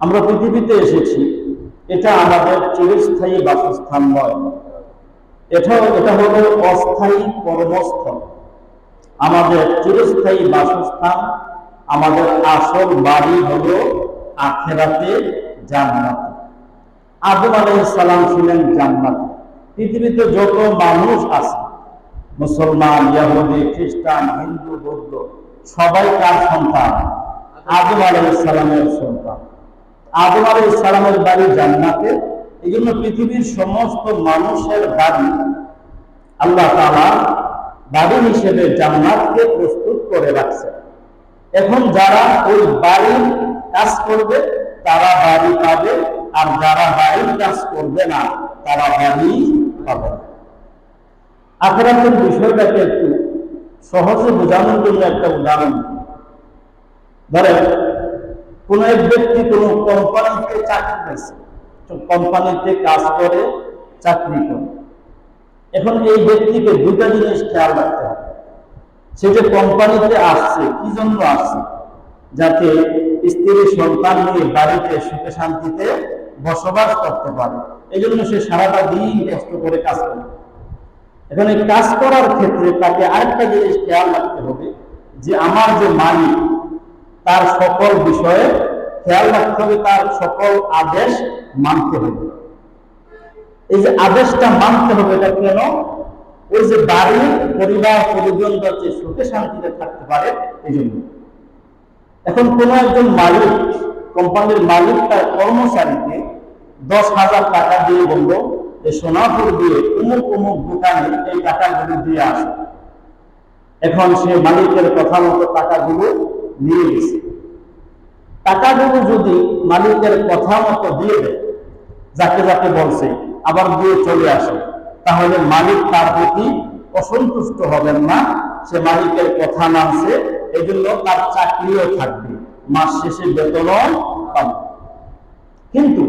আমরা পৃথিবীতে এসেছি, এটা আমাদের চিরস্থায়ী বাসস্থান নয়, এটা হলো অস্থায়ী কর্মস্থল। আমাদের চিরস্থায়ী বাসস্থান, আমাদের আসল বাড়ি হলো আখিরাতে জান্নাতে। আদম আলাইহিস সালাম ছিলেন জান্নাতে। পৃথিবীতে যত মানুষ আছে, মুসলমান, ইহুদি, খ্রিস্টান, হিন্দু, বৌদ্ধ, সবাই কার সন্তান? আদম আলাইহিস সালামের সন্তান। আদম আলাইহিস সালামের বাড়ি জান্নাতে। এই জন্য পৃথিবীর সমস্ত মানুষের বাড়ি আল্লাহ তাআলা বাড়ি হিসেবে জান্নাতকে প্রস্তুত করে রাখছে। এখন যারা ওই বাড়ির কাজ করবে তারা বাড়ি পাবে, আর যারা বাড়ির কাজ করবে না তারা বাড়ি পাবে না। আখিরাতের বিষয়টাকে একটু সহজে বোঝানোর জন্য একটা উদাহরণ ধরেন, কোন এক ব্যক্তি কোন কোম্পানিতে চাকরি পেয়েছে, কোম্পানিতে কাজ করে, চাকরি করে। এখন এই ব্যক্তিকে দুটা জিনিস খেয়াল রাখতে হবে। সে যে কোম্পানিতে আসছে, কি জন্য আসছে? যাতে স্ত্রী সন্তান নিয়ে বাড়িতে সুখে শান্তিতে বসবাস করতে পারে। এই জন্য সে সারাটা দিন কষ্ট করে কাজ করে। এখন এই কাজ করার ক্ষেত্রে তাকে আরেকটা জিনিস খেয়াল রাখতে হবে, যে আমার যে মালিক, তার সকল বিষয়ে খেয়াল রাখতে হবে, তার সকল আদেশ মানতে হবে। এই যে আদেশটা মানতে হবে, এটা কেন? ওই যে বাড়ির পরিবার পরিজন যাতে সুখে শান্তিতে থাকতে পারে, এই জন্য। এখন কোন একজন মালিক, কোম্পানির মালিক তার কর্মচারীকে 10,000 টাকা দিয়ে বলল যে সোনাপুর দিয়ে অমুক অমুক দোকানে এই টাকাগুলো দিয়ে আসে। এখন সে মালিকের কথা মতো টাকাগুলো নিয়ে গেছে। টাকাগুলো যদি মালিকের কথা মতো দিয়ে দেয়, যাকে যাকে বলছে, আবার দিয়ে চলে আসে, তাহলে মালিক তার প্রতি অসন্তুষ্ট হবেন না। সে মালিকের কথা মানছে, এই জন্য তার চাকরিও থাকবে, মাস শেষে বেতনও পাবে। কিন্তু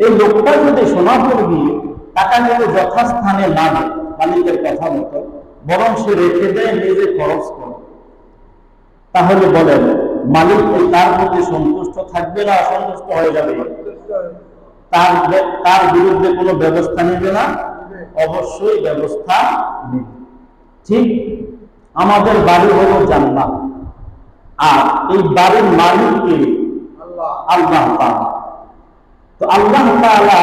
এই লোকটা যদি সোনাপুর গিয়ে টাকাগুলো যথাস্থানে না দেয় মালিকের কথা মতো, বরং সে রেখে দেয়, নিজে খরচ করে, তাহলে বলেন মালিক তার প্রতি সন্তুষ্ট থাকবে না অসন্তুষ্ট হয়ে যাবে? তার বিরুদ্ধে কোনো ব্যবস্থা নেবে না? অবশ্যই ব্যবস্থা নেবে। ঠিক আমাদের বাড়ি হলো জান্নাত, আর এই বাড়ির মালিককে আল্লাহ তাআলা। তো আল্লাহ তাআলা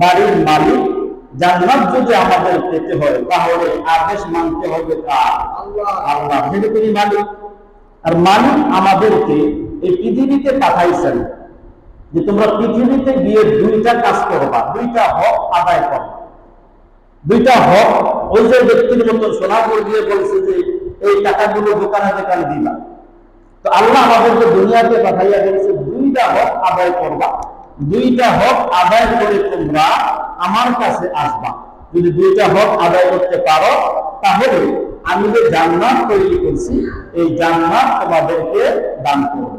বাড়ির মালিক। জান্নাত যদি আমাদের পেতে হয় তাহলে আদেশ মানতে হবে কার? আল্লাহ। যেহেতু তিনি মালিক, আর মালিক আমাদেরকে এই পৃথিবীতে পাঠাইছেন যে তোমরা পৃথিবীতে গিয়ে দুইটা কাজ করবা, দুইটা হক আদায় করবা। দুইটা হক ওই যে ব্যক্তির মতো সোনাপুর দিয়ে বলছে যে এই টাকাগুলো দোকানে দোকানে দিবা, তো আল্লাহ আমাদেরকে দুনিয়াতে পাঠাইয়া বলছে দুইটা হক আদায় করবা। দুইটা হক আদায় করে তোমরা আমার কাছে আসবা। যদি দুইটা হক আদায় করতে পারো তাহলে আমি যে জান্নাত তৈরি করছি এই জান্নাত তোমাদেরকে দান করব।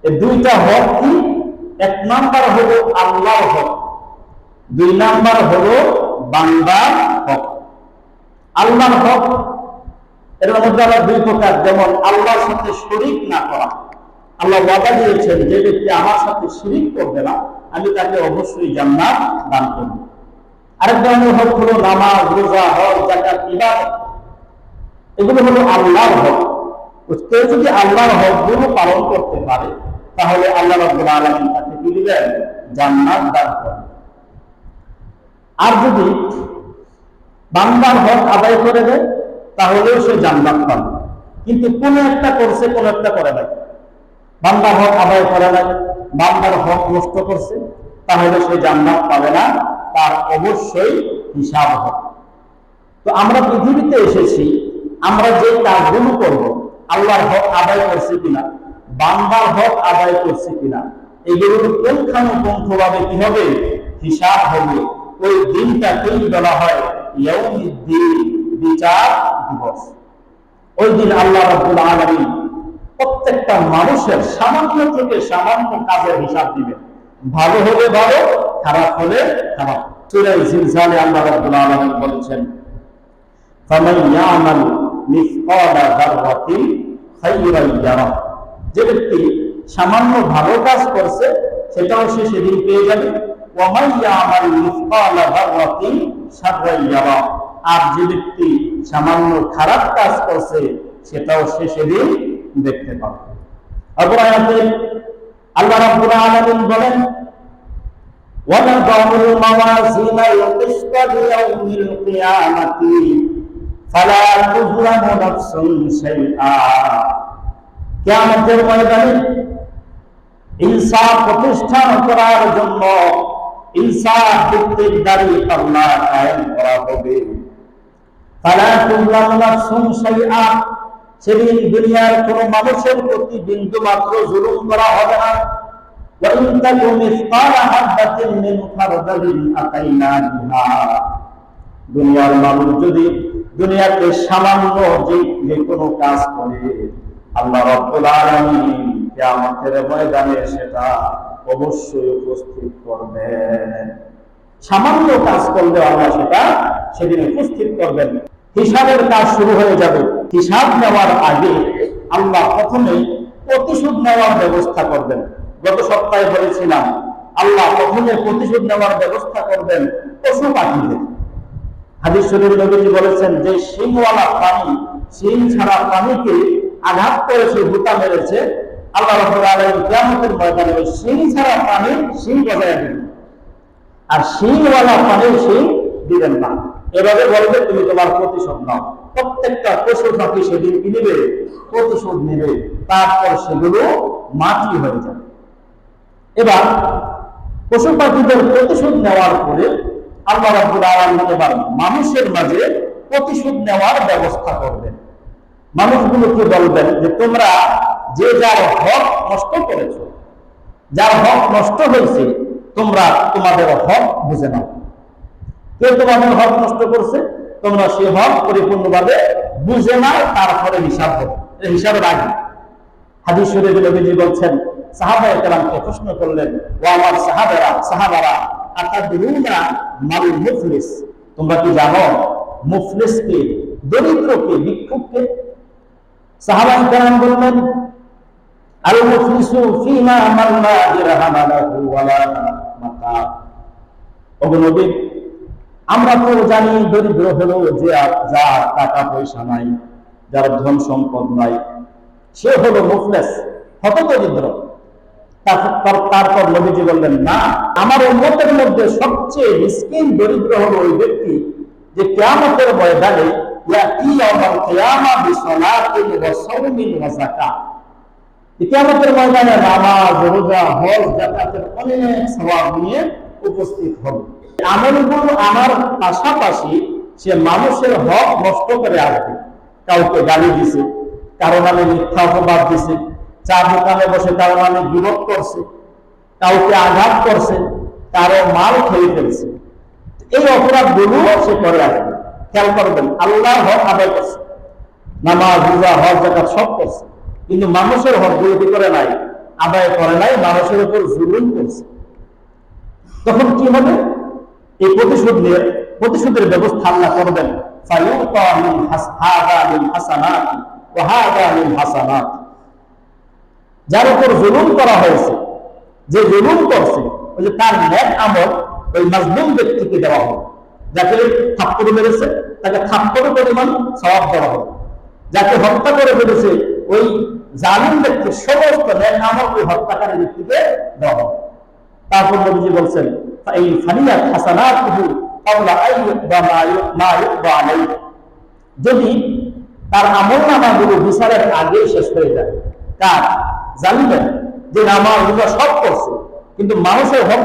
এই দুইটা হক কি? এক নাম্বার হলো আল্লাহর হক, দুই নাম্বার হলো বান্দার হক। আল্লাহর হক এর মধ্যে আবার দুই প্রকার, যেমন আল্লাহর সাথে শরীক না করা। আল্লাহ ওয়াদা দিয়েছেন যে ব্যক্তি আমার সাথে শিরিক করবে না আমি তাকে অবশ্যই জান্নাত দান করব। আরেক ধরনের হক হলো নামাজ, রোজা, হজ, যাকাত, ইবাদত। এগুলো হলো আল্লাহর হক। কেউ যদি আল্লাহর হকগুলো পালন করতে পারে তাহলে আল্লাহ রাব্বুল আলামিন তাকে কি দিবেন? জান্নাত দান করবেন। আর যদি বান্দার হক আদায় করে দেয় তাহলেও সে জান্নাত পাবে। কিন্তু কোন একটা করছে, কোন একটা করে নাই। বান্দার হক আদায় করে নাই, বান্দার হক নষ্ট করছে, তাহলে সে জান্নাত পাবে না, তার অবশ্যই হিসাব হবে। তো আমরা পৃথিবীতে এসেছি, আমরা যে কাজগুলো করব আল্লাহর হক আদায় করছি কিনা, বান্দার হক আদায় করছি কিনা, এগুলোর পুঙ্খানুপুঙ্খভাবে কি হবে? হিসাব হবে। ওই দিনটাকেই বলা হয় ইয়াউমুদ্দিন, বিচার দিবস। ওই দিন আল্লাহ রাব্বুল আলামিন প্রত্যেকটা মানুষের সামান্য থেকে সামান্য কাজের হিসাব দিবেন। ভালো হলে ভালো, খারাপ হলে খারাপ। সূরা জিলজালে আল্লাহ রাব্বুল আলামিন বলেছেন, ফামান ইয়ামাল মিসকালা যাররাতিন খায়রান ইয়ারা। যে ব্যক্তি সামান্য ভালো কাজ করছে সেটাও সে সেদিন পেয়ে যাবে। আর যে ব্যক্তি সামান্য খারাপ কাজ করছে সেটাও সে সেদিন দেখতে পাবে। অপর আয়াতে আল্লাহ রাব্বুল আলামিন বলেন, وَنَضَعُ الْمَوَازِينَ الْقِسْطَ لِيَوْمِ الْقِيَامَةِ فَلَا تُظْلَمُ نَفْسٌ شَيْئًا। কিয়ামতের ময়দানে ইনসাফ প্রতিষ্ঠা করার জন্য ইনসাফ ভিত্তিক দাঁড়ি পাল্লা কায়েম করা হবে। ফালা তুযলামু নাফসুন শাইআ, সেদিন দুনিয়ার কোন মানুষের প্রতি বিন্দু মাত্র জুলুম করা হবে না। ওয়া ইন তাকুম মিসকালা হাববাতিন মিন খারদালিন আতাইনা বিহা, দুনিয়ার মানুষ যদি দুনিয়াতে সামান্য যে কোনো কাজ করে আল্লাহ রাব্বুল আলামিন কিয়ামতের ময়দানে সেটা অবশ্যই উপস্থিত করবেন। সামান্য কাজ করলে আল্লাহ সেটা সেদিন উপস্থিত করবেন। হিসাবের কাজ শুরু হয়ে যাবে। হিসাব নেওয়ার আগে আল্লাহ প্রথমে প্রতিশোধ নেওয়ার ব্যবস্থা করবেন। গত সপ্তাহে বলেছিলাম আল্লাহ প্রথমে প্রতিশোধ নেওয়ার ব্যবস্থা করবেন পশু পাখিদের। হাদিস শরীফে নবীজি বলেছেন, যে শিংওয়ালা প্রাণী, শিং ছাড়া প্রাণীকে আঘাত করেছে, গুতা মেরেছে, আল্লাহ রাব্বুল আলামিন কিয়ামতের ময়দানে ওই শিং ছাড়া প্রাণীর শিং গজায় দিবেন, আর শিংওয়ালা প্রাণীর শিং দিবেন না। এভাবে বলবে তুমি তোমার প্রতিশোধ নাও। প্রত্যেকটা পশু পাখি সেদিন কি নেবে? প্রতিশোধ নেবে। তারপর সেগুলো মাটি হয়ে যাবে। এবার পশু পাখিদের প্রতিশোধ নেওয়ার পরে আল্লাহ রাব্বুল আলামিন এবার মানুষের মাঝে প্রতিশোধ নেওয়ার ব্যবস্থা করবেন। মানুষগুলোকে বলবেন যে তোমরা যে যার হক নষ্ট করেছো, যার হক নষ্ট হয়েছে, তোমরা তোমাদের হক বুঝে নাও। কে তোমাদের হক নষ্ট করছে, তোমরা সে হক পরিপূর্ণভাবে বুঝে নাও, তারপরে হিসাব হবে। হিসাবের আগে হাদিস শরীফে নবীজি বলছেন, সাহাবায়ে কেরামকে প্রশ্ন করলেন, ও আমার সাহাবারা আতাদরুনা মাল মুফলিস, তোমরা কি জানো মুফলিসকে, দরিদ্রকে, ভিক্ষুককে? সাহাবায়ে কেরাম বললেন, আল মুফলিসু ফিমা মান লা দিরহামা লাহু ওয়ালা মাতা। ওগো নবী, আমরা তো জানি দরিদ্র হলো যে যার টাকা পয়সা নাই, যার ধন সম্পদ নাই, সে হলো মুফলিস, হতদরিদ্র। তারপর নবীজি বললেন, না, আমার উম্মতের মধ্যে সবচেয়ে মিসকিন দরিদ্র হলো ওই ব্যক্তি যে কিয়ামতের ময়দানে ইয়াতি ইয়াউমাল কিয়ামা বিসসালাতিন ওয়া সাওমিন ওয়া যাকাত, কিয়ামতের ময়দানে নামাজ, রোজা, হজ, যাকাতের অনেক সওয়াব নিয়ে উপস্থিত হবে। আমলগুলো আমার পাশাপাশি সে মানুষের হক নষ্ট করে আসবে। কাউকে গালি দিছে, কারো নামে মিথ্যা অপবাদ দিছে, চা দোকানে বসে কারো নামে গিবত করছে, কাউকে আঘাত করছে, কারো মাল খেয়ে ফেলছে, এই অপরাধগুলো সে করে আসবে। খেয়াল করবেন, আল্লাহর হক আদায় করছে, নামাজ, রোজা, হজ, যাকাত সব করছে, কিন্তু মানুষের হক গুলো কি করে নাই? আদায় করে নাই, মানুষের উপর জুলুম করছে। তখন কি হবে? এই প্রতিশোধের ব্যবস্থা আল্লাহ করবেন। ফায়ুতা মিন হাসহাদা মিন হাসানাত ওয়া হাদা মিন হাসানাত, যার উপর জুলুম করা হয়েছে, যে জুলুম করছে, ওই যে তার নেক আমল ওই মাজলুম ব্যক্তিকে দেওয়া হবে। যাকে থাপ্পড় মেরেছে তাকে থাপ্পড় পরিমাণ সওয়াব দেওয়া হবে। যাকে হত্যা করে ফেলেছে ওই জালিম ব্যক্তির সমস্ত নেক আমল ওই হত্যাকারী ব্যক্তিকে দেওয়া হবে। তারপর নবীজি বলছেন, এই ফানিয়াত হাসানাতুহু ক্বাবলা আইয়ুবা মা ইউবা আলাইহি, যদি তার আমলনামাগুলো বিচারের আগে শেষ হয়ে যায়। কার? জালিমের, যে নামাজ রোজা সব করছে কিন্তু মানুষের হক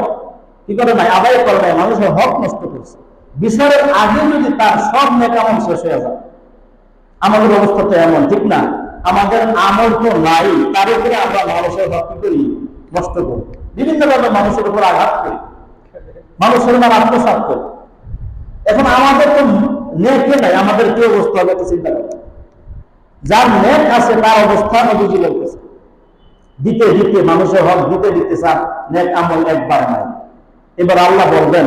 কি করে নাই? আদায় করে নাই, মানুষের হক নষ্ট করছে। বিচারের আগে যদি তার সব নেক আমল শেষ হয়ে যায়, আমাদের অবস্থা তো এমন, ঠিক না? আমাদের আমল তো নাই, তার উপরে আমরা মানুষের হক কি করি? নষ্ট করি, বিভিন্নভাবে মানুষের উপর আঘাত করি, মানুষের মান আত্মসাৎ করি। এখন আমাদের তো নেকে নাই, আমাদের কি অবস্থা হবে একটু চিন্তা করি। যার নেক আছে তার অবস্থা নবীজি বলতেছে, দিতে দিতে মানুষের হক দিতে দিতে চান, নেক আমল একবার নাই। এবার আল্লাহ বলবেন,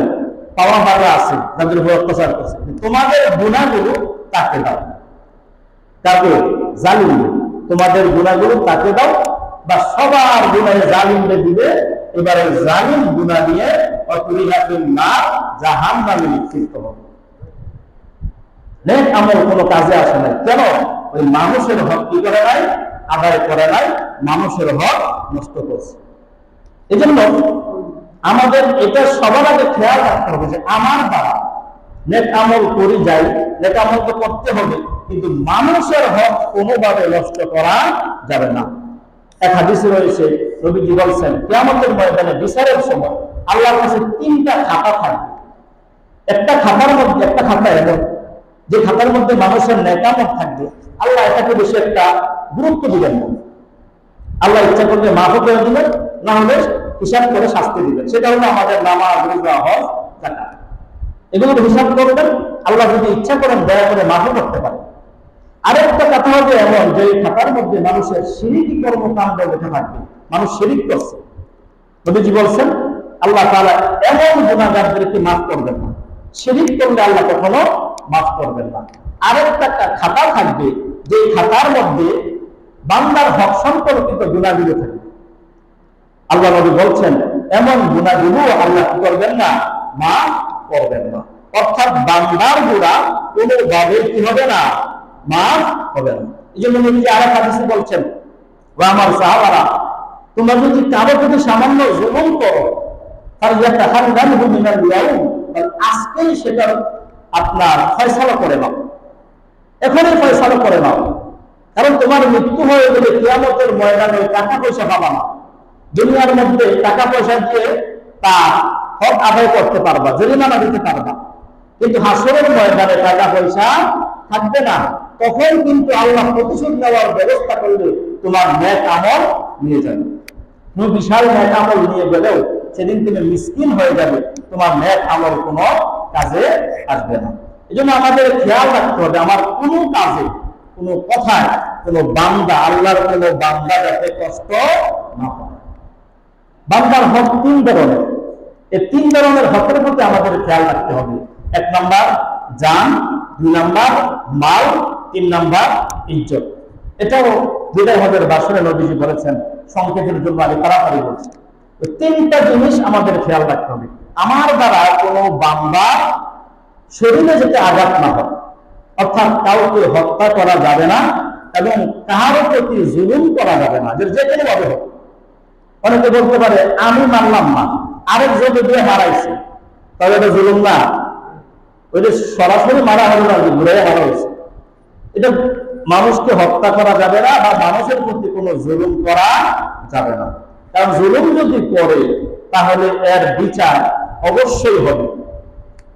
পাওয়া বাড়া আছে যাদের উপর অত্যাচার করছে, তোমাদের গুনাহগুলো তাকে দাও। কাকে? জালিম। তোমাদের গুনাহগুলো তাকে দাও, বা সবার গুনাহে জালিমকে দিবে, এবারে জালিম গুনাহ নিয়ে অতুরিহাতুন না জাহান্নামে নিক্ষিপ্ত হবে। নেক আমল কোনো কাজে আসে না। কেন? ওই মানুষের হক কি করে নাই, আদায় করে নাই, মানুষের হক নষ্ট করছে। এই জন্য আমাদের এটা সবার আগে খেয়াল রাখতে হবে যে আমার দ্বারা নেক আমল করি যাই, নেক আমল তো করতে হবে, কিন্তু মানুষের হক কোনোভাবে নষ্ট করা যাবে না। এক হাদিসে রয়েছে, নবীজি বলছেন কিয়ামতের ময়দানে বিচারের সময় আল্লাহর কাছে 3টা খাতা থাকবে। একটা খাতার মধ্যে, একটা খাতা এমন যে খাতার মধ্যে মানুষের নেক আমল থাকবে, আল্লাহ এটাকে বেশি একটা গুরুত্ব দিবেন না। আল্লাহ ইচ্ছা করলে মাফও করে দিবেন, না হলে হিসাব করে শাস্তি দিবেন। সেটা হলো আমাদের নামাজ, রোজা, হজ, যাকাত, এগুলো হিসাব করবেন। আল্লাহ যদি ইচ্ছা করেন দয়া করে মাফও করতে পারেন। আরেকটা কথা হবে এমন যে এই খাতার মধ্যে মানুষের শিরকি কর্মকাণ্ড লেখা থাকবে, মানুষ শিরিক করছে। নবীজি বলছেন আল্লাহ তাআলা এমন গুনাহগারদেরকে মাফ করবেন না, শিরিক করলে আল্লাহ কখনো মাফ করবেন না। আরেকটা খাতা থাকবে যে খাতার মধ্যে বান্দার হক সম্পর্কিত গুনাহগুলো থাকবে। আল্লাহ নবী বলছেন এমন গুনাহগুলো আল্লাহ কি করবেন না, মাফ করবেন না। অর্থাৎ বান্দার গুনাহ কোনোভাবে কি হবে না, মাফ হবে না। এই জন্য নবীজি আরেক হাদিসে বলছেন, ও আমার সাহাবারা, তোমরা যদি কারো প্রতি সামান্য জুলুম করো, আজকেই সেটা আপনার ফয়সালা করে নাও, এখনই ফয়সালা করে নাও। কারণ তোমার মৃত্যু হয়ে গেলে কিয়ামতের ময়দানে টাকা পয়সা পাবা না। দুনিয়ার মধ্যে টাকা পয়সা দিয়ে তার হক আদায় করতে পারবা, জরিমানা দিতে পারবা, কিন্তু হাসরের ময়দানে টাকা পয়সা থাকবে না। তখন কিন্তু আল্লাহ প্রতিশোধ নেওয়ার ব্যবস্থা করলে তোমার নেক আমল নিয়ে যাবে। তুমি বিশাল নেক আমল নিয়ে গেলেও সেদিন তুমি মিসকিন হয়ে যাবে, তোমার নেক আমল কোনো কাজে আসবে না। এই জন্য আমাদের খেয়াল রাখতে হবে আমার কোনো কাজে, কোনো কথায়, কোনো বান্দা, আল্লাহর কোনো বান্দা যাতে কষ্ট না পায়। বান্দার হক 3 ধরনের। এই 3 ধরনের হকের প্রতি আমাদের খেয়াল রাখতে হবে। 1 নাম্বার জান, 2 নাম্বার মাল, 3 নাম্বার ইজ্জত। এটাও বিদায় হজের বাসরে নবীজি বলেছেন, সংকেতের জন্য আমি তাড়াতাড়ি বলছি। 3টা জিনিস আমাদের খেয়াল রাখতে হবে। আমার দ্বারা কোনো বান্দা শরীরে যাতে আঘাত না হয়, অর্থাৎ কাউকে হত্যা করা যাবে না এবং কারো প্রতি জুলুম করা যাবে না, যে কোনো ভাবে হোক। অনেকে বলতে পারে আমি মানলাম না, আরেকজন দিয়ে মারাইছে, তবে এটা জুলুম না? ওইটা সরাসরি মারা হলো না, ঘুরে মারা হয়েছে। এটা মানুষকে হত্যা করা যাবে না বা মানুষের প্রতি কোনো জুলুম করা যাবে না। কারণ জুলুম যদি করে তাহলে এর বিচার অবশ্যই হবে।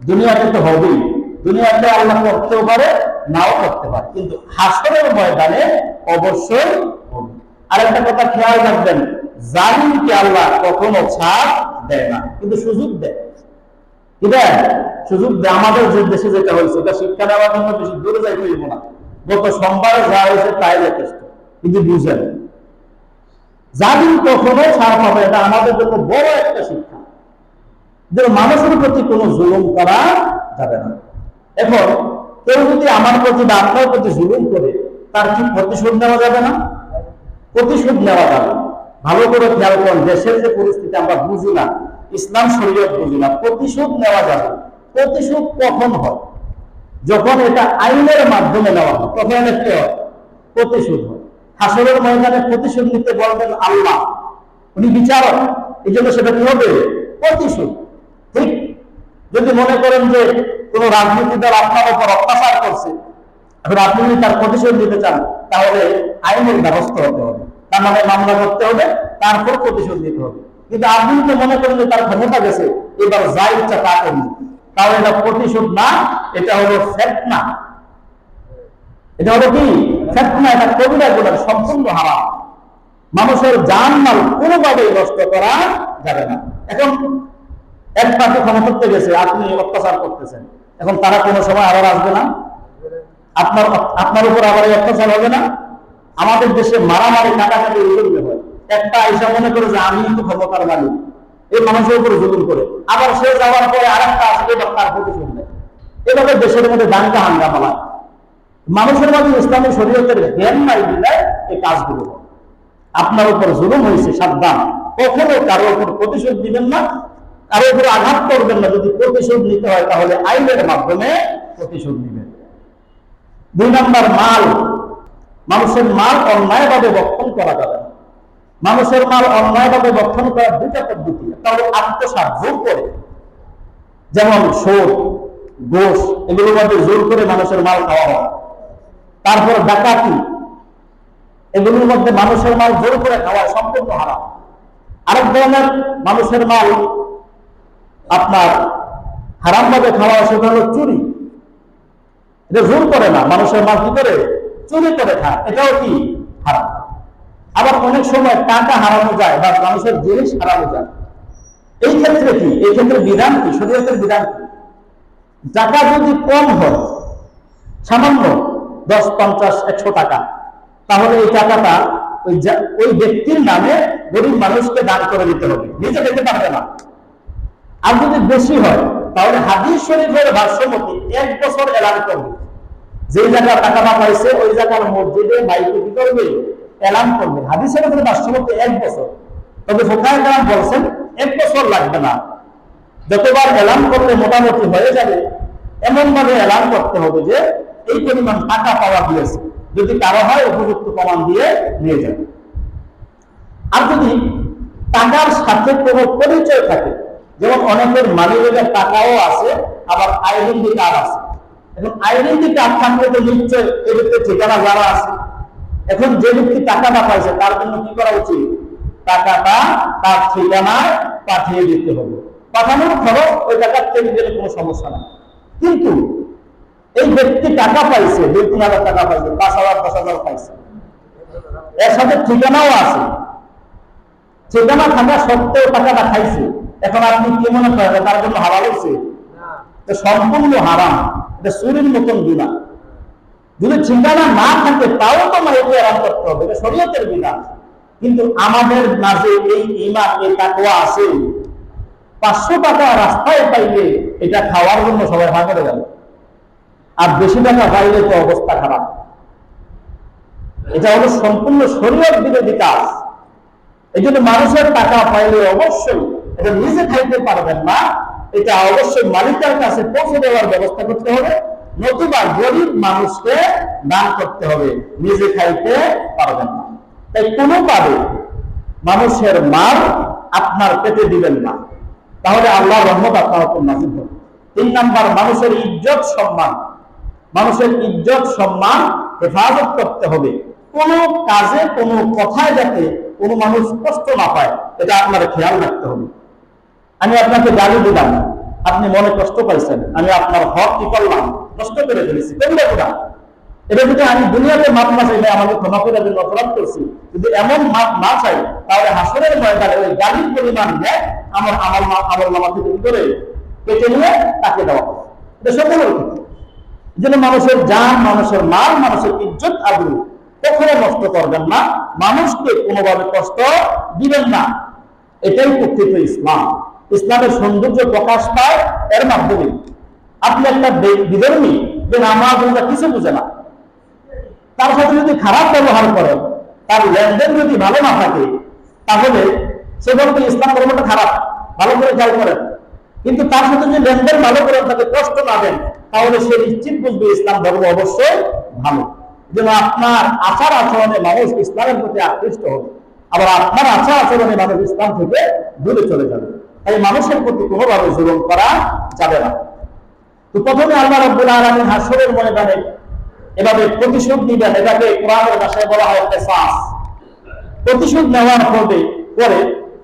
দুনিয়াতে তো হবেই, দুনিয়াতে আল্লাহ করতেও পারে, নাও করতে পারে, কিন্তু হাসরের ময়দানে অবশ্যই হবে। আরেকটা কথা খেয়াল রাখবেন, জালিমকে আল্লাহ কখনো ছাড় দেয় না, কিন্তু সুযোগ দেয়। কি দেয়? সুযোগ দেয়। আমাদের যে দেশে যেটা হয়েছে, এটা শিক্ষা দেওয়ার জন্য বেশি দূরে যাইতে হইব না। গত সোমবারে যা হয়েছে তাই যথেষ্ট, কিন্তু বুঝেন জালিম কখনো ছাড় পাবে, এটা আমাদের জন্য বড় একটা শিক্ষা যে মানুষের প্রতি কোনো জুলুম করা যাবে না। এখন কেউ যদি আমার প্রতি বা আপনার প্রতি জুলুম করে, তার কি প্রতিশোধ নেওয়া যাবে না? প্রতিশোধ নেওয়া যাবে। ভালো করে খেয়াল করেন, দেশের যে পরিস্থিতি আমরা বুঝি না, ইসলাম শরীয়ত বুঝি না, প্রতিশোধ নেওয়া যাবে। প্রতিশোধ কখন হয়? যখন এটা আইনের মাধ্যমে নেওয়া হয়, তখন কি হয়? প্রতিশোধ হয়। হাসরের ময়দানে প্রতিশোধ নিতে বলবেন আল্লাহ, উনি বিচারক, এই জন্য সেটা কি হবে? প্রতিশোধ। ঠিক যদি মনে করেন যে কোন রাজনীতি দল আপনার উপর অত্যাচার করছে, এখন আপনি যদি তার প্রতিশোধ নিতে চান, তাহলে আইনের ব্যবস্থা হতে হবে, তার মানে মামলা করতে হবে, তারপর প্রতিশোধ নিতে হবে। কিন্তু আপনি যদি মনে করেন যে তার ক্ষমতা গেছে, এবার যা ইচ্ছা তা করুন, তাহলে এটা প্রতিশোধ না, এটা হলো ফিতনা। এটা হলো কি? ফিতনা। এটা কবিরা গুনাহ, সম্পূর্ণ হারাম। মানুষের জান মাল কোনোভাবেই নষ্ট করা যাবে না। এখন এক পার্টি ক্ষমতাতে গেছে, আপনি অত্যাচার করতেছেন, এখন তারা কোনো সময় আবার আসবে না? আপনার উপর আবার অত্যাচার হবে না? আমাদের দেশে মারামারি কাটাকাটি জুলুম হয়। একটা আইসা মনে করে যে আমি কিন্তু ক্ষমতার মালিক, এই মানুষের উপর জুলুম করে, আবার সে যাওয়ার পরে আরেকটা আসবে তার প্রতিশোধ নেয়। এভাবে দেশের মধ্যে দাঙ্গা হাঙ্গামা হয়। মানুষের মাঝে ইসলামী শরীয়তের জ্ঞান নাই দিলে এই কাজগুলো হয়। আপনার উপর জুলুম হয়েছে, সাবধান, কখনো কারো উপর প্রতিশোধ দিবেন না, কারো উপর আঘাত করবেন না। যদি প্রতিশোধ নিতে হয় তাহলে আইনের মাধ্যমে প্রতিশোধ নিবেন। 2 নম্বর, মাল, মানুষের মাল অন্যায়ভাবে বক্ষণ করা যাবে না। মানুষের মাল অন্যায়ভাবে বক্ষণ করার 2টা পদ্ধতি। একটা হলো আত্মসাৎ, জোর করে, যেমন সুদ, ঘুষ, এগুলোর মধ্যে জোর করে মানুষের মাল খাওয়া হয়। তারপর ডাকাতি, এগুলোর মধ্যে মানুষের মাল জোর করে খাওয়া সম্পূর্ণ হারাম। আরেক ধরনের মানুষের মাল আপনার হারাম ভাবে খাওয়া, সেটা হলো চুরি। এটা জোর করে না, মানুষের মাল কি করে চুরি করে খায়, এটাও কি হারাম। আবার অনেক সময় টাকা হারানো যায় বা মানুষের জিনিস হারানো যায়। এই ক্ষেত্রে কি, এই ক্ষেত্রে বিধান কি, শরীয়তের বিধান কি? টাকা যদি কম হয়, সামান্য 10, 50, 100 টাকা, তাহলে এই টাকাটা ওই ব্যক্তির নামে গরিব মানুষকে দান করে দিতে হবে, নিজে দিতে পারবে না। আর যদি বেশি হয় তাহলে হাদিস শরীফের ভাষ্যমতে 1 বছর এলান করবে, যে জায়গা টাকাটা পাইছে ওই জায়গার মসজিদে মাইকে কি করবে, এলান করবে। হাদিস শরীফের ভাষ্যমতে 1 বছর। তবে ফুকাহায়ে কেরাম বলছেন 1 বছর লাগবে না, যতবার এলান করলে মোটামুটি হয়ে যাবে এমন ভাবে এলান করতে হবে যে এই পরিমাণ টাকা পাওয়া গিয়েছে। যদি কারো হয় উপযুক্ত প্রমাণ দিয়ে নিয়ে যাবে। আর যদি টাকার সাথে কোনো পরিচয় থাকে, যেমন অনেকের মানিব্যাগের টাকাও আছে, আবার আইডেন্টি কার্ড আছে। এখন আইডেন্টি কার্ড থাকলে তো নিশ্চয় এই ব্যক্তির ঠিকানা যারা আছে। এখন যে ব্যক্তি টাকাটা পাইছে তার জন্য কি করা উচিত, টাকাটা তার ঠিকানায় পাঠিয়ে দিতে হবে। পাঠানোর খরচ ওই টাকা থেকে গেলে কোনো সমস্যা নেই। কিন্তু এই ব্যক্তি টাকা পাইছে, 2-3 হাজার টাকা পাইছে, 5,000, 10,000 পাইছে, এর সাথে ঠিকানাও আছে, ঠিকানা থাকা সত্ত্বেও টাকাটা খাইছে। এখন আপনি কি মনে করেন তার জন্য হারাম হয়েছে? সম্পূর্ণ হারাম, এটা চুরির মতন গুনাহ। যদি ঠিকানা না থাকে তাও তো মাইকে আরাম করতে হবে, এটা শরীয়তের বিধান। কিন্তু আমাদের মাঝে এই ঈমান, এই তাকওয়া আছে। 500 টাকা রাস্তায় পাইলে এটা খাওয়ার জন্য সবাই ভাগ করে গেল, আর বেশি টাকা পাইলে তো অবস্থা খারাপ। এটা হলো সম্পূর্ণ শরীয়ত বিরোধী কাজ। এই জন্য মানুষের টাকা পাইলে অবশ্যই এটা নিজে খাইতে পারবেন না, এটা অবশ্যই মালিকের কাছে পৌঁছে দেওয়ার ব্যবস্থা করতে হবে, নতুবা গরিব মানুষকে দান করতে হবে, নিজে খাইতে পারবেন না। তাই কোনোভাবে মানুষের মাল আপনার পেটে দিবেন না, তাহলে আল্লাহর রহমত আপনার উপর নাযিল হবে। 3 নাম্বার, মানুষের ইজ্জত সম্মান, মানুষের ইজ্জত সম্মান হেফাজত করতে হবে। কোনো কাজে, কোনো কথায় যাতে কোনো মানুষ কষ্ট না পায়, এটা আপনার খেয়াল রাখতে হবে। আমি আপনাকে গালি দিলাম, আপনি মনে কষ্ট পাইছেন, আমি আপনার হক কি করলাম, নষ্ট করে ফেলেছি, করলে না। এটা যদি আমি দুনিয়াতে মাপ না চাইলে আমাকে ক্ষমা করে দেন, অপরাধ করছি, যদি এমন মাপ না চাই তাহলে হাসরের ময়দানে ওই গালির পরিমাণ নেয় আমার আমল নামা থেকে কি করে কেটে নিয়ে তাকে দেওয়া হবে। এটা সকলের ক্ষেত্রে। এই জন্য মানুষের জান, মানুষের মাল, মানুষের ইজ্জত আবরু কখনো নষ্ট করবেন না, মানুষকে কোনোভাবে কষ্ট দিবেন না। এটাই প্রকৃত ইসলাম। ইসলামের সৌন্দর্য প্রকাশ পায় এর মাধ্যমে। আপনি একটা বিধর্মী, যে নামাজ রোজা কিছু বুঝে না, তার সাথে যদি খারাপ ব্যবহার করেন, তার লেনদেন যদি ভালো না থাকে, তাহলে সে বলতে ইসলাম ধর্মটা খারাপ, ভালো করে খেয়াল করেন। কিন্তু তার সাথে যদি লেনদেন ভালো করেন, তাকে কষ্ট না দেন, তাহলে সে নিশ্চিত বুঝবে ইসলাম ধর্ম অবশ্যই ভালো। যেন আপনার আচার আচরণে মানুষ ইসলামের প্রতি আকৃষ্ট হবে, আবার আপনার আচার আচরণে মানুষ ইসলাম থেকে দূরে চলে যাবে। তাই মানুষের প্রতি কোনোভাবে জুলুম করা যাবে না। তো প্রথমে আল্লাহ রাব্বুল আলামিন হাসরের ময়দানে এভাবে প্রতিশোধ নিবেন, এটাকে কোরআনের ভাষায় বলা হয় কিসাস। প্রতিশোধ নেওয়ার পরে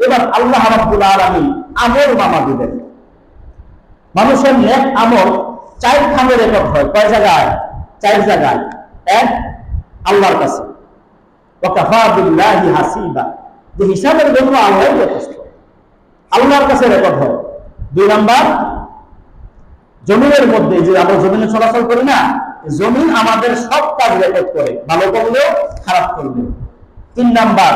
এবার আল্লাহ রাব্বুল আলামিন আমল নামা দিবেন। মানুষের নেক আমল 4 খানে রেকর্ড হয়। কয় জায়গায়? 4 জায়গায়। 1, আল্লাহর কাছে, ওয়া কাফা বিল্লাহি হাসিবা, যে হিসাবের জন্য আল্লাহই যথেষ্ট, আল্লাহর কাছে রেকর্ড হয়। 2 নাম্বার, জমিনের মধ্যে, যে আমরা জমিনে চলাচল করি না, জমিন আমাদের সব কাজ রেকর্ড করে, ভালো করলেও খারাপ করলেও। 3 নাম্বার,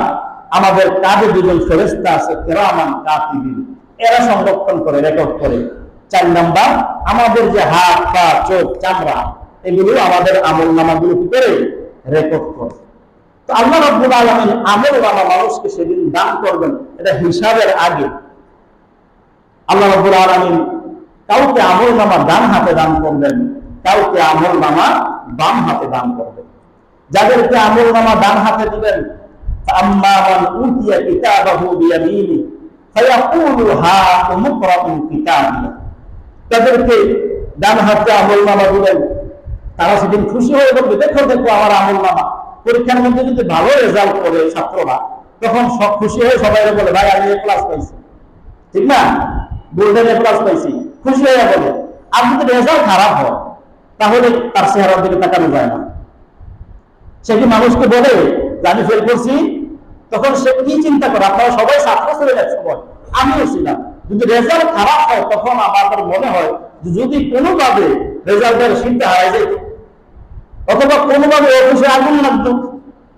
আমাদের কাজে 2 জন ফেরেশতা আছে, কিরামান কাতিবিন, এরা সংরক্ষণ করে, রেকর্ড করে। 4 নাম্বার, আমাদের যে হাত, পা, চোখ, চামড়া, এগুলো আমাদের আমল নামাগুলো কি করে রেকর্ড করে। তো আল্লাহ রাব্বুল আলামিন আমল নামা মানুষকে সেদিন দান করবেন, এটা হিসাবের আগে। আল্লাহ রাব্বুল আলামিন কাউকে আমল নামা ডান হাতে দান করবেন, কাউকে আমল নামা বাম হাতে দান করবেন। যাদেরকে আমল নামা ডান হাতে দিবেন, আম্মা মান উতিয়া কিতাবাহু বিয়ামিনি ফায়াকুলু হা উমকরাউ কিতাবিয়া, তাদেরকে ডান হাতে আমল নামা দিবেন, তারা সেদিন খুশি হয়ে বলবে, দেখো দেখো আমার আমল নামা। পরীক্ষার মধ্যে যদি ভালো রেজাল্ট করে ছাত্ররা, তখন সব খুশি হয়ে সবাই বলে, ভাই আমি এ ক্লাস পাইছি, ঠিক না, গোল্ডেন এ ক্লাস পাইছি, খুশি হয়ে বলে। আর যদি রেজাল্ট খারাপ হয়, তাহলে তার চেহারার দিকে তাকানো যায় না। সে কি মানুষকে বলে যে আমি ফেল করছি? তখন সে কি চিন্তা করে? আপনারা সবাই ছাত্র ছিলেন এক সময়, আমিও ছিলাম। যদি রেজাল্ট খারাপ হয়, তখন আমাদের মনে হয় যদি কোনোভাবে রেজাল্টের সিটটা হারিয়ে যেত, অথবা কোনোভাবে অফিসে আগুন লাগত,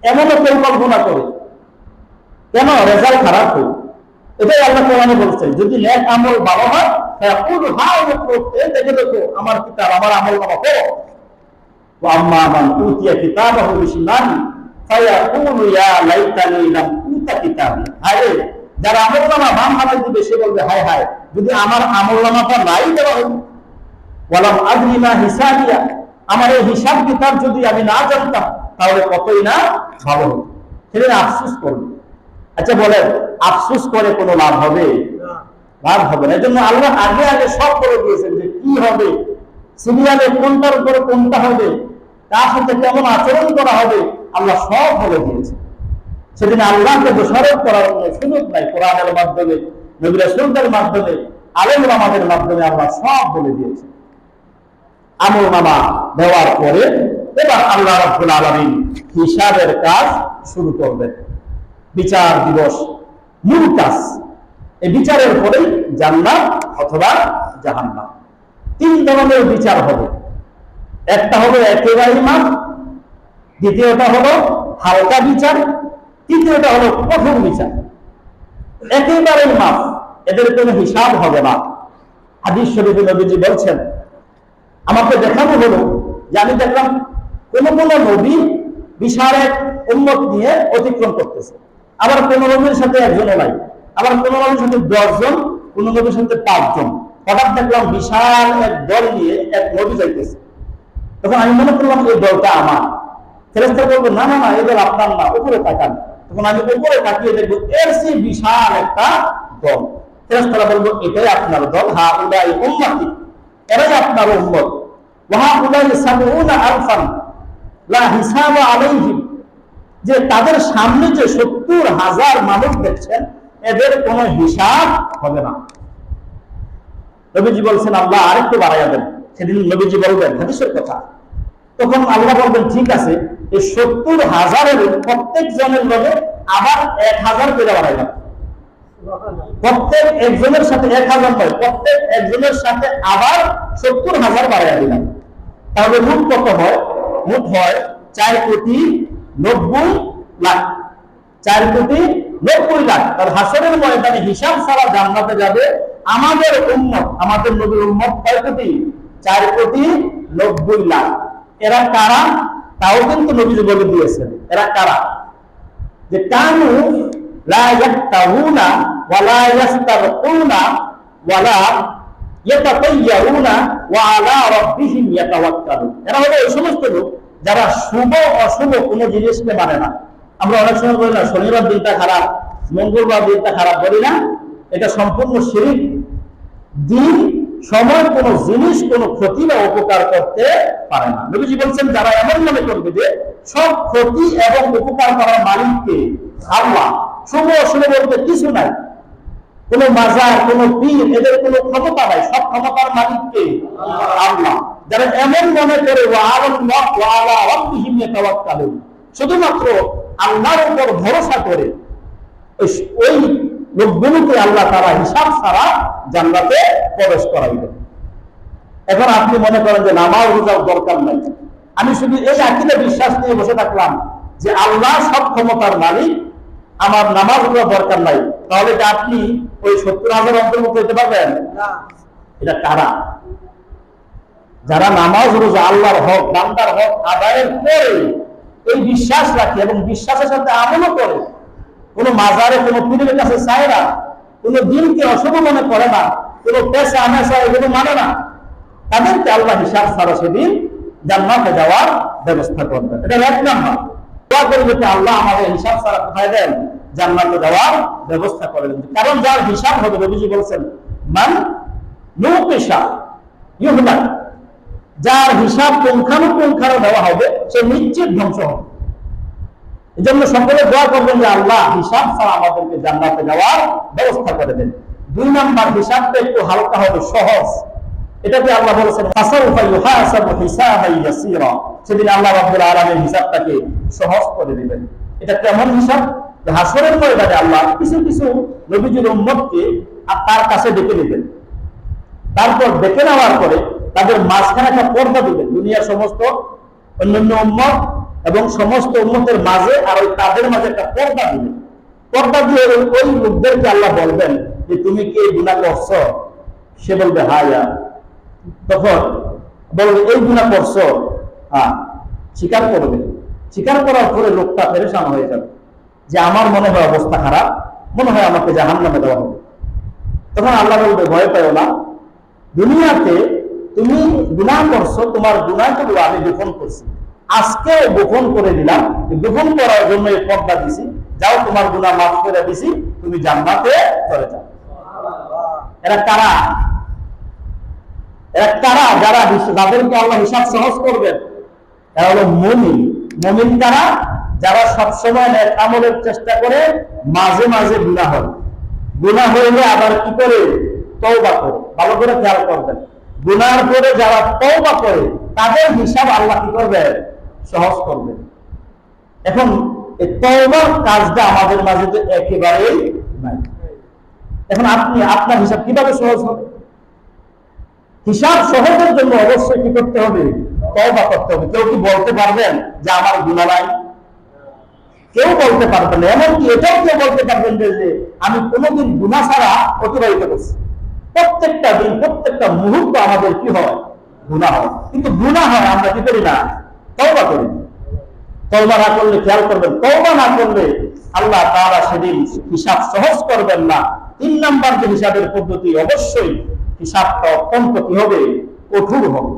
এমনও পরিকল্পনা করে কেন রেজাল্ট খারাপ হয়। এটাই আল্লাহ কোরআনে বলছেন, যদি নেক আমল ভালো হয়, দেখে দেখো আমার কিতাব, আমার আমল নামা করো। আম্মা মান উতিয়া কিতাবাহু বিশিমালি ফায়াকুলু ইয়া লাইতানি লাম উতা কিতাবি, আরে যারা আমল নামা বাম হাতে দিবে সে বলবে, হায় হায় যদি আমার আমল নামাটা নাই দেওয়া হতো, ওয়ালাম আদরি মা হিসাবিয়া, আমার এই হিসাব কিতাব যদি আমি না জানতাম তাহলে কতই না ভালো হতো। সেদিন আফসোস করবে। আচ্ছা বলেন, আফসোস করে কোনো লাভ হবে? লাভ হবে না। এজন্য আল্লাহ আগে আগে সব করে দিয়েছেন যে কি হবে, সিরিয়ালে কোনটার উপরে কোনটা হবে, কার সাথে কেমন আচরণ করা হবে, আল্লাহ সব বলে দিয়েছে। সেদিন আল্লাহকে দোষারোপ করার কোনো সুযোগ নাই। কোরআনের মাধ্যমে, নবী রাসূলদের মাধ্যমে, আলেম ওলামাদের মাধ্যমে আল্লাহ সব বলে দিয়েছে। আমল নামা দেওয়ার পরে এবার আল্লাহ রাব্বুল আলামিন হিসাবের কাজ শুরু করবেন। বিচার দিবস মূল কাজ, এই বিচারের পরেই জান্নাত অথবা জাহান্নাম। তিন ধরনের বিচার হবে। একটা হবে একেবারে মাফ, দ্বিতীয়টা হলো হালকা বিচার, তৃতীয়টা হলো কঠোর বিচার। একেবারে মাফ, এদের কোনো হিসাব হবে না। হাদিস শরীফে নবীজি বলছেন, আমাকে দেখানো হলো যে আমি দেখলাম কোন কোন নবী বিশাল এক উম্মত নিয়ে অতিক্রম করতেছে, আবার কোন নবীর সাথে একজনও নাই, আবার কোন নবীর সাথে 10 জন, কোন নবীর সাথে 5 জন। হঠাৎ দেখলাম বিশাল এক দল নিয়ে এক নবী যাইতেছে। তখন আমি মনে করলাম এই দলটা আমার। ফেরেশতা বলবো, না না না, এই দল আপনার না, উপরে তাকান। তখন আমি উপরে তাকিয়ে দেখবো এর চেয়ে বিশাল একটা দল। ফেরেশতারা বলবো, এটাই আপনার দল, হা উলাই উম্মতি, এরাই আপনার উম্মত। ওয়া উলাই সাবউনা আলফান লা হিসাব আলাইহিম, যে তাদের সামনে যে 70,000 মানুষ দেখছেন, এদের কোনো হিসাব হবে না। নবীজি বলছেন, আল্লাহ আরেকটু বাড়াইয়া দেন। সেদিন নবীজি বলবেন, হাদিসের কথা। তখন আল্লাহ বলবেন, ঠিক আছে, এই 70,000-এর প্রত্যেক জনের লগে আবার 1000 করে বাড়াইলাম। প্রত্যেক একজনের সাথে 1000 নয়, প্রত্যেক একজনের সাথে আবার 70,000 বাড়াইয়া দিলাম। তাহলে মোট কত হয়? মোট হয় 4,90,00,000। 4,90,00,000। তার হাসরের ময়দানে হিসাব ছাড়া জান্নাতে যাবে আমাদের উম্মত, আমাদের নবীর উম্মত কয় কোটি? 4,90,00,000। এরা কারা? তাও কিন্তু নবীজি বলে দিয়েছেন এরা কারা। যে কানু লা ইয়াক্তাউনা ওয়া লা ইয়াস্তারকুনা ওয়া লা ইয়াতাতায়্যারুনা ওয়া আলা রাব্বিহিম ইয়াতাওয়াক্কালুন। এরা হলো এই সমস্ত লোক যারা শুভ অশুভ কোনো জিনিসকে মানে না। আমরা অনেক সময় বলি না, শনিবার দিনটা খারাপ, মঙ্গলবার দিনটা খারাপ, বলি না? এটা সম্পূর্ণ শিরক। দিন সময় কোন জিনিস কোন ক্ষতি বা উপকার করতে পারে না। নবীজি বলছেন, যারা এমন মনে করবে যে সব ক্ষতি এবং উপকার করার মালিককে আল্লাহ, শুভ অশুভ বলতে কিছু নাই, কোন মাজার কোন পীর এদের কোনো ক্ষমতা নাই, সব ক্ষমতার মালিককে আল্লাহ। যারা এমন মনে করে শুধুমাত্র আল্লাহর উপর ভরসা করে, ওই লোকগুলোকে আল্লাহ তারা হিসাব ছাড়া জান্নাতে প্রবেশ করাইবেন। এখন আপনি মনে করেন যে নামাজ রোজার দরকার নাই, আমি শুধু এই আকীদা বিশ্বাস নিয়ে বসে থাকলাম যে আল্লাহ সব ক্ষমতার মালিক, আমার নামাজ রোজা দরকার নাই, তাহলে কি আপনি ওই 70,000 অন্তর্ভুক্ত হতে পারবেন? এটা কারা? যারা নামাজ রোজা আল্লাহর হক, বান্দার হক আদায়ের পরে এই বিশ্বাস রাখে এবং বিশ্বাসের সাথে আমলও করে, কোনো মাজারে কোনো পীরের কাছে চায় না, কোনো দিনকে অশুভ মনে করে না, কোনো পেশা আমেশা এগুলো মানে না, তাদেরকে আল্লাহ হিসাব ছাড়া সেদিন জান্নাতে যাওয়ার ব্যবস্থা করবেন। এটা এক নাম্বার। দোয়া করে যেতে আল্লাহ আমাদের হিসাব ছাড়া কোথায় দেন? জান্নাতে যাওয়ার ব্যবস্থা করে দেন। কারণ যার হিসাব হবে, নবীজি বলেছেন মান নুকিশা ইউহলাক, যার হিসাব পুঙ্খানুপুঙ্খানো দেওয়া হবে সে নিশ্চিত ধ্বংস হবে। এই জন্য সকলে দোয়া করবেন যে আল্লাহ হিসাব ছাড়া আমাদেরকে জান্নাতে যাওয়ার ব্যবস্থা করে দেন। দুই নাম্বার, হিসাবটা একটু হালকা হবে, সহজ। এটাকে আল্লাহ বলেছেন ফাসাউফা ইউহাসাবু হিসাবান ইয়াসীরা, সেদিন আল্লাহ রাব্বুল আলামিন হিসাবটাকে সহজ করে দিবেন। এটা কেমন হিসাব? হাসরের ময়দানে আল্লাহ কিছু কিছু নবীজির উম্মতকে তার কাছে ডেকে নেবেন। তারপর ডেকে নেওয়ার পরে তাদের মাঝখানে একটা পর্দা দিবেন, দুনিয়ার সমস্ত অন্যান্য উম্মত এবং সমস্ত উম্মতের মাঝে, আর ওই তাদের মাঝে একটা পর্দা দিবেন। পর্দা দিয়ে ওই লোকদেরকে আল্লাহ বলবেন যে তুমি কি এই গুনাহ করছো? সে বলবে হ্যাঁ ইয়া। তখন বলবে এই গুনাহ করছো? হ্যাঁ। স্বীকার করবে। স্বীকার করার পরে লোকটা পেরেশান হয়ে যাবে যে আমার মনে হয় অবস্থা খারাপ, মনে হয় আমাকে জাহান্নামে দেওয়া হবে। তখন আল্লাহ বলবে ভয় পেও না, দুনিয়াতে তুমি গুনাহ করছো, তোমার গুনাহগুলো আমি গোপন করছি, আজকে গোপন করে দিলাম, গোপন করার জন্য এই পর্দা দিছি, যাও তোমার গুনাহ মাফ করে দিছি, তুমি জান্নাতে চলে যাও। এরা কারা? এরা কারা? যারা যাদেরকে আল্লাহ হিসাব সহজ করবেন, এরা হলো মুমিন। মুমিন কারা? যারা সবসময় নেক আমলের চেষ্টা করে, মাঝে মাঝে গুনাহ হয়, গুনাহ হইলে আবার কি করে? তওবা করে। ভালো করে খেয়াল করবেন, গুনার পরে যারা তওবা করে তাদের হিসাব আল্লাহ কি করবে? সহজ করবে। এখন এই তওবার কাজটা আমাদের মাঝে তো একেবারেই নাই। এখন আপনি আপনার হিসাব কিভাবে সহজ হবে? হিসাব সহজের জন্য অবশ্যই কি করতে হবে? তওবা করতে হবে। কেউ কি বলতে পারবেন যে আমার গুনাহ নাই? কেউ বলতে পারবেন না। এমনকি এটাও কেউ বলতে পারবেন যে আমি কোনোদিন গুনাহ ছাড়া অতিবাহিত করছি। প্রত্যেকটা দিন, প্রত্যেকটা মুহূর্ত আমাদের কি হয়? গুনাহ হয়। কিন্তু গুনাহ হয়, আমরা কি করি না? তওবা করি। তওবা না করলে, খেয়াল করবেন, তওবা না করলে আল্লাহ তাআলা সেদিন হিসাব সহজ করবেন না। 3 নাম্বার যে হিসাবের পদ্ধতি, অবশ্যই হিসাবটা অত্যন্ত কি হবে? কঠোর হবে।